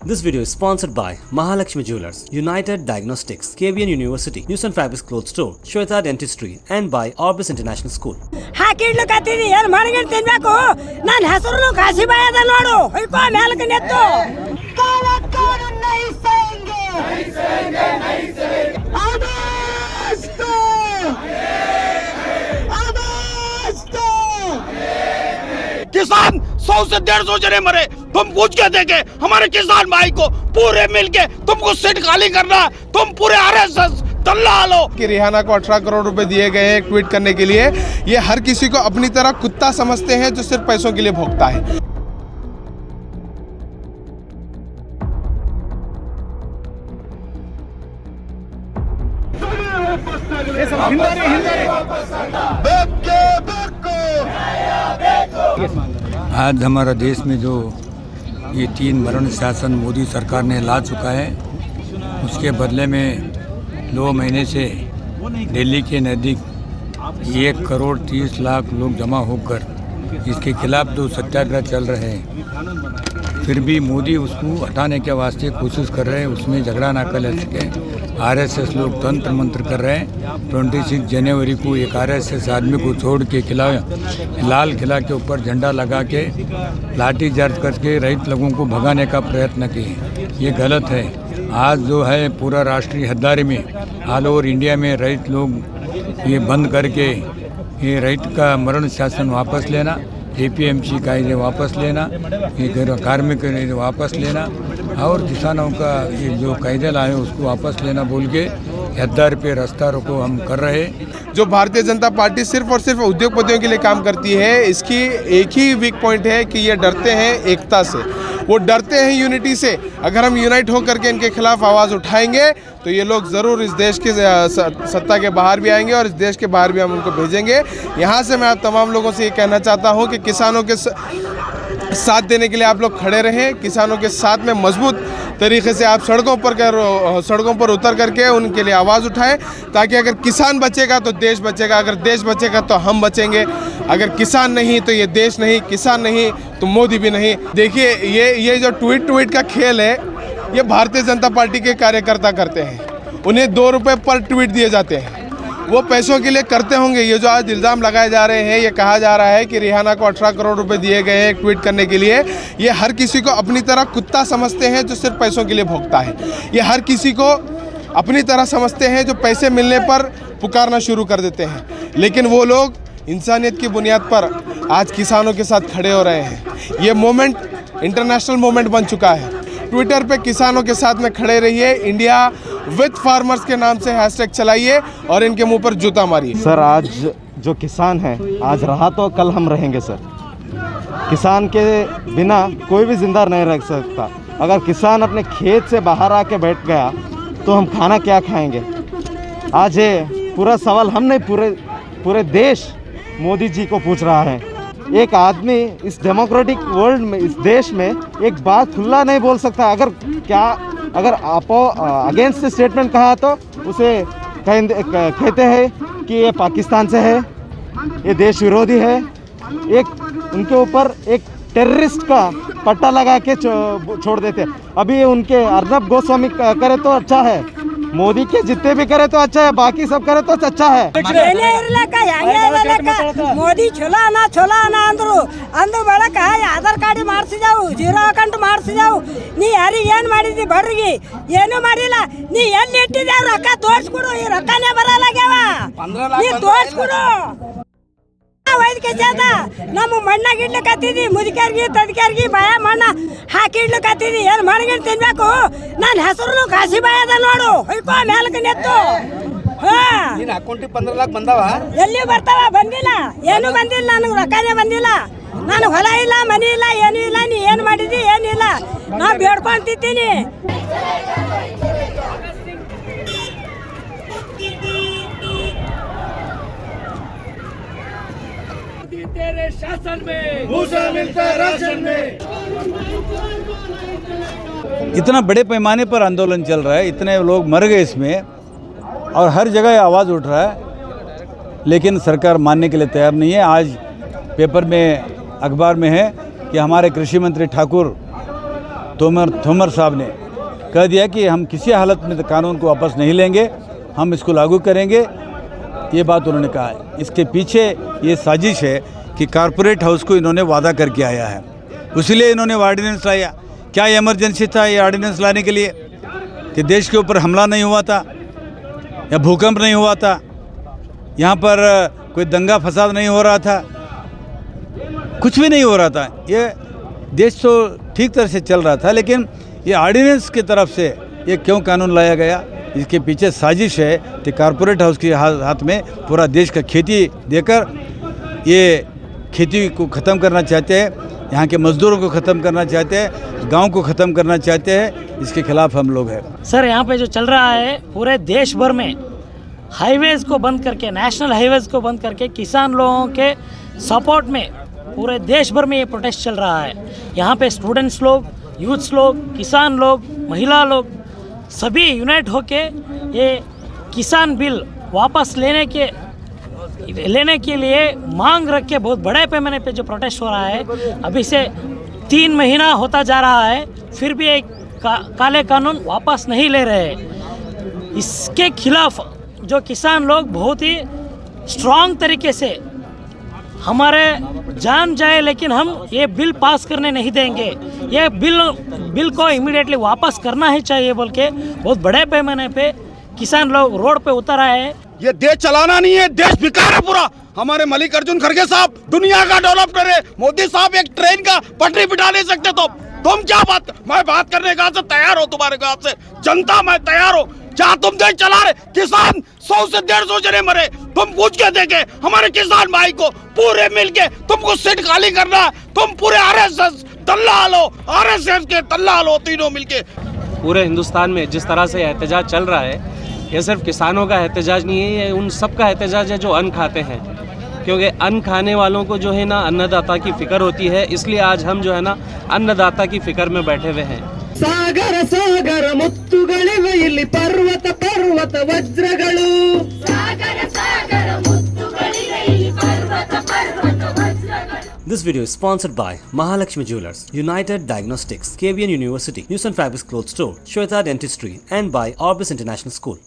This video is sponsored by Mahalakshmi Jewelers, United Diagnostics, KVN University, News and Fabrics Clothes Store, Shweta Dentistry, and by Orbis International School. ಹಾಕಿಡ್ಲು ಕತ್ತಿದಿ ಏನು ಮಾಡಿಕೊಂಡು ತಿನ್ಬೇಕು ನನ್ನ ಹೆಸರು ಕಾಶಿಬಾಯಿ ಅದ ನೋಡು ಹೊಯ್ಕೋ ಮೇಲಕ್ಕೆ ನೆತ್ತು ಕಾಲಕ್ಕಾಡು ನೈಸಂಗೆ किसान 100 से 150 जने मरे, तुम पूछ के देखे हमारे किसान भाई को पूरे मिलके तुमको सीट खाली करना, तुम पूरे आरएसएस दल्लाल हो। कि रिहाना को 18 करोड़ रुपए दिए गए हैं ट्वीट करने के लिए। ये हर किसी को अपनी तरह कुत्ता समझते हैं जो सिर्फ पैसों के लिए भोगता है। आज हमारा देश में जो ये 3 मरण शासन मोदी सरकार ने ला चुका है, उसके बदले में 2 महीने से दिल्ली के नज़दीक 1 करोड़ 30 लाख लोग जमा होकर इसके खिलाफ जो सत्याग्रह चल रहे हैं, फिर भी मोदी उसको हटाने के वास्ते कोशिश कर रहे हैं। उसमें झगड़ा ना कर सके। आरएसएस लोग तंत्र मंत्र कर रहे हैं। 26 जनवरी को एक आरएसएस आदमी को छोड़ के लाल किला के ऊपर झंडा लगा के लाठी चार्ज करके रहित लोगों को भगाने का प्रयत्न किए। ये गलत है। आज जो है पूरा राष्ट्रीय हकदारी में ऑल ओवर इंडिया में रहित लोग ये बंद करके ये रहित का मरण शासन वापस लेना, एपीएमसी कायदे वापस लेना, ये कार्मिक वापस लेना और किसानों का ये जो कायदे लाए उसको वापस लेना बोल के हकदार पे रास्ता रोको हम कर रहे हैं। जो भारतीय जनता पार्टी सिर्फ और सिर्फ उद्योगपतियों के लिए काम करती है, इसकी एक ही वीक पॉइंट है कि ये डरते हैं एकता से, वो डरते हैं यूनिटी से। अगर हम यूनाइट होकर के इनके खिलाफ आवाज़ उठाएंगे तो ये लोग ज़रूर इस देश की सत्ता के बाहर भी आएंगे और इस देश के बाहर भी हम उनको भेजेंगे। यहाँ से मैं आप तमाम लोगों से ये कहना चाहता हूँ कि किसानों के साथ देने के लिए आप लोग खड़े रहें। किसानों के साथ में मजबूत तरीके से आप सड़कों पर उतर करके उनके लिए आवाज़ उठाएं, ताकि अगर किसान बचेगा तो देश बचेगा, अगर देश बचेगा तो हम बचेंगे। अगर किसान नहीं तो ये देश नहीं, किसान नहीं तो मोदी भी नहीं। देखिए ये जो ट्वीट का खेल है, ये भारतीय जनता पार्टी के कार्यकर्ता करते हैं। उन्हें 2 रुपये पर ट्वीट दिए जाते हैं, वो पैसों के लिए करते होंगे। ये जो आज इल्ज़ाम लगाए जा रहे हैं, ये कहा जा रहा है कि रिहाना को 18 करोड़ रुपए दिए गए हैं ट्वीट करने के लिए। ये हर किसी को अपनी तरह कुत्ता समझते हैं जो सिर्फ पैसों के लिए भोगता है। ये हर किसी को अपनी तरह समझते हैं जो पैसे मिलने पर पुकारना शुरू कर देते हैं। लेकिन वो लोग इंसानियत की बुनियाद पर आज किसानों के साथ खड़े हो रहे हैं। ये मोमेंट इंटरनेशनल मोमेंट बन चुका है। ट्विटर पे किसानों के साथ में खड़े रहिए, इंडिया विद फार्मर्स के नाम से हैशटैग चलाइए और इनके मुंह पर जूता मारिए। सर, आज जो किसान है आज रहा तो कल हम रहेंगे सर। किसान के बिना कोई भी जिंदा नहीं रह सकता। अगर किसान अपने खेत से बाहर आके बैठ गया तो हम खाना क्या खाएंगे? आज ये पूरा सवाल हम नहीं, पूरे देश मोदी जी को पूछ रहा है। एक आदमी इस डेमोक्रेटिक वर्ल्ड में, इस देश में एक बात खुला नहीं बोल सकता। अगर आप अगेंस्ट स्टेटमेंट कहा तो उसे कहते हैं कि ये पाकिस्तान से है, ये देश विरोधी है। उनके ऊपर एक टेररिस्ट का पट्टा लगा के छोड़ देते। अभी उनके अर्नब गोस्वामी करे तो अच्छा है, मोदी के जितने भी करे तो अच्छा है, बाकी सब करे तो अच्छा है। ಮೋದಿ ಚಲೋ ಅಂದ್ರು ಬಳಕ ಆಧಾರ್ ಕಾರ್ಡ್ ಮಾಡಿಸಿದೆವು, 0 ಅಕೌಂಟ್ ಮಾಡಿಸಿದೆವು. ನೀ ಯಾರಿಗೆ ಏನು ಮಾಡಿದಿ? ಬಡ್ರಿಗೆ ಏನು ಮಾಡಿಲ್ಲ. ನೀ ಎಲ್ಲಿ ಇಟ್ಟಿದ್ದೆ ರೊಕ್ಕ ತೋರಿಸ್ಕೊಡು. ಈ ರೊಕ್ಕನೇ ಬರಲಾಗ್ಯಾವ, ನೀ ತೋರಿಸ್ಕೊಡು. ವೈದ್ಯಕೀಯ ಜಾತ ನಮ್ಮ ಮಣ್ಣಾಗ ಇಡ್ಲಿಕ್ಕತ್ತಿದ್ದಿ, ಮುದುಕರ್ಗಿ ತದಕರ್ಗಿ ಬಾಯ ಮಣ್ಣ ಹಾಕಿ ಇಡ್ಲಿಕ್ಕತ್ತಿದ್ದಿ. ಏನು ಮಾಡ್ಕೊಂಡು ತಿನ್ಬೇಕು? ನನ್ನ ಹೆಸರು ಕಾಶಿಬಾಯಿ ಅದ ನೋಡು ಹೊಯ್ಕೋ ಮೇಲಕ್ಕೆ ನೆತ್ತು. ಅಕೌಂಟಿಗೆ 15 लाख ಬಂದವ? ಎಲ್ಲಿ ಬರ್ತಾವ? ಬಂದಿಲ್ಲ, ಏನು ಬಂದಿಲ್ಲ. ನನಗೆ ರೊಕ್ಕನೇ ಬಂದಿಲ್ಲ. ನಾನು ಹೊಲ ಇಲ್ಲ, ಮನೆ ಇಲ್ಲ, ಏನೂ ಇಲ್ಲ. ನೀ ಏನು ಮಾಡಿದಿ? ಏನಿಲ್ಲ. ನಾ ಬೇಡ್ಕೊಂತಿದ್ದೀನಿ. तेरे शासन में भूसा मिलता है राशन में। इतना बड़े पैमाने पर आंदोलन चल रहा है, इतने लोग मर गए इसमें और हर जगह आवाज़ उठ रहा है, लेकिन सरकार मानने के लिए तैयार नहीं है। आज पेपर में, अखबार में है कि हमारे कृषि मंत्री ठाकुर तोमर साहब ने कह दिया कि हम किसी हालत में कानून को वापस नहीं लेंगे, हम इसको लागू करेंगे, ये बात उन्होंने कहा है। इसके पीछे ये साजिश है कि कॉरपोरेट हाउस को इन्होंने वादा करके आया है, इसलिए इन्होंने ऑर्डिनेंस लाया। क्या इमरजेंसी था ये ऑर्डिनेंस लाने के लिए कि देश के ऊपर हमला नहीं हुआ था या भूकंप नहीं हुआ था, यहाँ पर कोई दंगा फसाद नहीं हो रहा था, कुछ भी नहीं हो रहा था। ये देश तो ठीक तरह से चल रहा था, लेकिन ये ऑर्डिनेंस की तरफ से ये क्यों कानून लाया गया, इसके पीछे साजिश है कि कॉरपोरेट हाउस के हाथ में पूरा देश का खेती देकर ये खेती को ख़त्म करना चाहते हैं, यहाँ के मज़दूरों को ख़त्म करना चाहते हैं, गांव को ख़त्म करना चाहते हैं। इसके खिलाफ हम लोग हैं। सर, यहाँ पे जो चल रहा है पूरे देश भर में हाईवेज को बंद करके, नेशनल हाईवेज को बंद करके किसान लोगों के सपोर्ट में पूरे देश भर में ये प्रोटेस्ट चल रहा है। यहाँ पे स्टूडेंट्स लोग, यूथ्स लोग, किसान लोग, महिला लोग सभी यूनाइट होके ये किसान बिल वापस लेने के लिए मांग रख के बहुत बड़े पैमाने पे जो प्रोटेस्ट हो रहा है। अभी से 3 महीना होता जा रहा है, फिर भी एक काले कानून वापस नहीं ले रहे। इसके खिलाफ जो किसान लोग बहुत ही स्ट्रांग तरीके से हमारे जान जाए लेकिन हम ये बिल पास करने नहीं देंगे, ये बिल को इमीडिएटली वापस करना ही चाहिए बोल के बहुत बड़े पैमाने पे किसान लोग रोड पे उतर आए हैं। ये देश चलाना नहीं है, देश बिकार है पूरा। हमारे मल्लिकार्जुन खड़गे साहब दुनिया का डेवलपर है, मोदी साहब एक ट्रेन का पटरी बिठा नहीं सकते। तुम क्या बात, मैं बात करने का से तैयार हो, तुम्हारे गाँव से जनता मैं तैयार हो। क्या तुम देश चला रहे, किसान 100 से 150 जने मरे, तुम पूछ के देखे हमारे किसान भाई को पूरे मिलके तुमको सीट खाली करना है। तुम पूरे आरएसएस दल्लाल हो, आरएसएस के दल्लाल हो तीनों मिलके। पूरे हिंदुस्तान में जिस तरह से एहतजाज चल रहा है, ये सिर्फ किसानों का एहतजाज नहीं है, ये उन सब का एहतजाज है जो अन्न खाते हैं, क्योंकि अन्न खाने वालों को जो है ना अन्नदाता की फिक्र होती है। इसलिए आज हम जो है ना अन्नदाता की फिक्र में बैठे हुए हैं। सागर सागर मुत्तुಗಳಿವೆ ಇಲ್ಲಿ पर्वत पर्वत वज्रಗಳು सागर सागर मुत्तुಗಳಿವೆ ಇಲ್ಲಿ पर्वत पर्वत वज्रಗಳು। This video is sponsored by Mahalakshmi Jewelers, United Diagnostics, KBN University, News and Fabrics Clothes Store, Shweta Dentistry, and by Orbis International School.